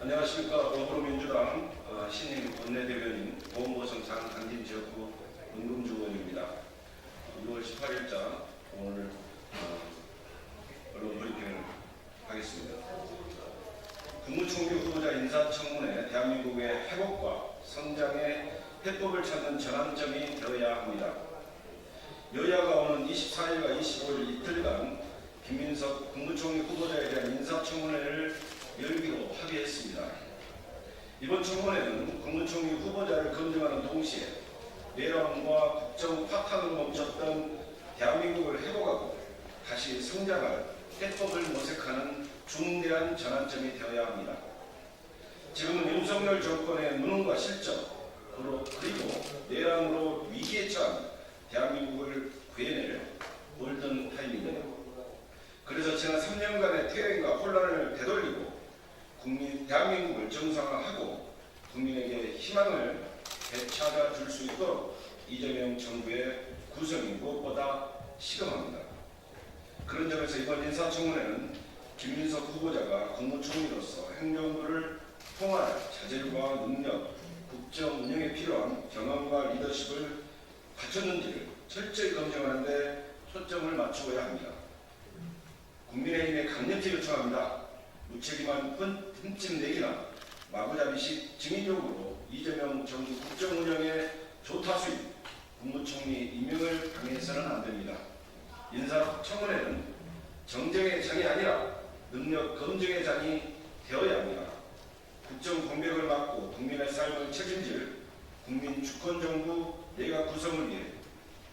안녕하십니까. 더불어민주당 신임 원내대변인 보건보건청 당진지역구 은금주 의원입니다. 6월 18일자 오늘 언론 브리핑을 하겠습니다. 국무총리 후보자 인사청문회 대한민국의 회복과 성장의 해법을 찾는 전환점이 되어야 합니다. 여야가 오는 24일과 25일 이틀간 김민석 국무총리 후보자에 대한 인사청문회를 열기로 합의했습니다. 이번 청문회는 국무총리 후보자를 검증하는 동시에 내란과 국정 파탄을 멈췄던 대한민국을 회복하고 다시 성장할 해법을 모색하는 중대한 전환점이 되어야 합니다. 지금은 윤석열 정권의 무능과 실적, 그리고 내란으로 위기에 처한 대한민국을 구해낼 골든 타임입니다. 그래서 지난 3년간의 퇴행과 혼란을 되돌리고 대한민국을 정상화하고 국민에게 희망을 되찾아 줄 수 있도록 이재명 정부의 구성이 무엇보다 시급합니다. 그런 점에서 이번 인사청문회는 김민석 후보자가 국무총리로서 행정부를 통할 자질과 능력, 국정 운영에 필요한 경험과 리더십을 갖췄는지를 철저히 검증하는 데 초점을 맞추어야 합니다. 국민의힘에 강력히 요청합니다. 무책임한 흠집내기나 마구잡이식 증인용으로 이재명 정부 국정 운영의 조타수인 국무총리 임명을 당해서는 안 됩니다. 인사청문회는 정쟁의 장이 아니라 능력 검증의 장이 되어야 합니다. 국정 공백을 막고 국민의 삶을 책임질 국민 주권정부 내각 구성을 위해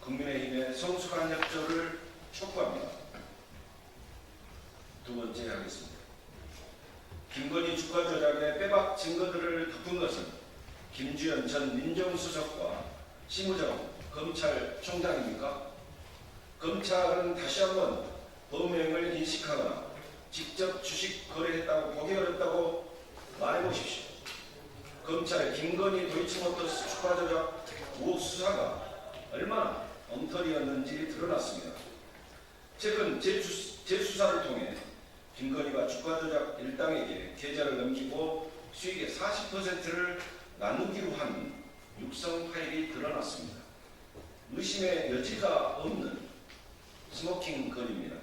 국민의힘의 성숙한 협조를 촉구합니다. 두 번째 하겠습니다. 김건희 주가 조작의 빼박 증거들을 덮은 것은 김주현 전 민정수석과 심우정 검찰총장입니까? 검찰은 다시 한번 범행을 인식하거나 직접 주식 거래했다고 보기 어렵다고 말해보십시오. 검찰의 김건희 도이치모터스 주가 조작 의혹 수사가 얼마나 엉터리였는지 드러났습니다. 최근 재수사를 통해 김건희가 주가 조작 일당에게 계좌를 넘기고 수익의 40%를 나누기로 한 육성 파일이 드러났습니다. 의심의 여지가 없는 스모킹 건입니다.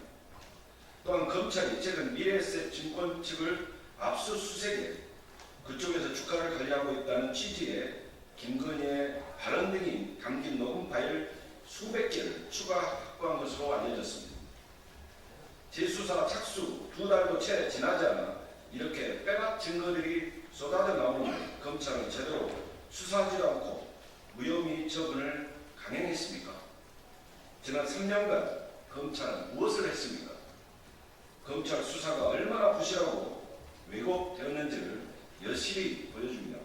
또한 검찰이 최근 미래에셋 증권 측을 압수수색해 그쪽에서 주가를 관리하고 있다는 취지의 김건희의 발언 등이 담긴 녹음 파일 수백 개를 추가 확보한 것으로 알려졌습니다. 재수사 착수 2달도 채 지나지 않아 이렇게 빼박 증거들이 쏟아져 나오니 검찰은 제대로 수사하지 않고 무혐의 처분을 강행했습니까? 지난 3년간 검찰은 무엇을 했습니까? 검찰 수사가 얼마나 부실하고 왜곡되었는지를 여실히 보여줍니다.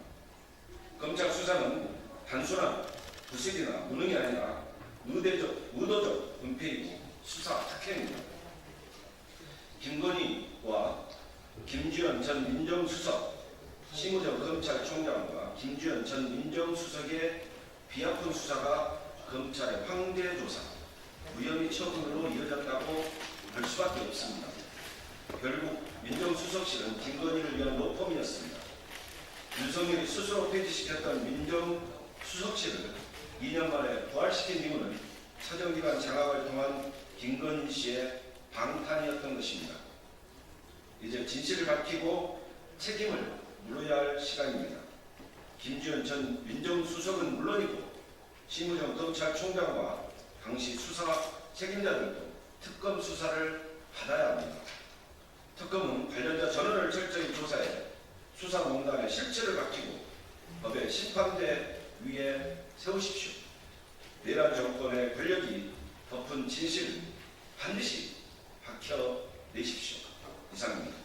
검찰 수사는 단순한 부실이나 무능이 아니라 의도적 은폐이고 수사 특혜입니다. 김건희와 김주현 전 민정수석, 심우정 검찰총장과 김주현 전 민정수석의 비아픈 수사가 검찰의 황제 조사, 무혐의 처분으로 이어졌다고 볼 수밖에 없습니다. 결국 민정수석실은 김건희를 위한 로펌이었습니다. 윤석열이 스스로 폐지시켰던 민정수석실을 2년 만에 부활시킨 이유는 사정기관 장악을 통한 김건희 씨의 방탄이었던 것입니다. 이제 진실을 밝히고 책임을 물어야 할 시간입니다. 김주현 전 민정수석은 물론이고 심우정 검찰총장과 당시 수사 책임자들도 특검 수사를 받아야 합니다. 특검은 관련자 전원을 철저히 조사해 수사농단의 실체를 밝히고 법의 심판대 위에 세우십시오. 내란 정권의 권력이 덮은 진실 반드시 밝혀내십시오. 이상입니다.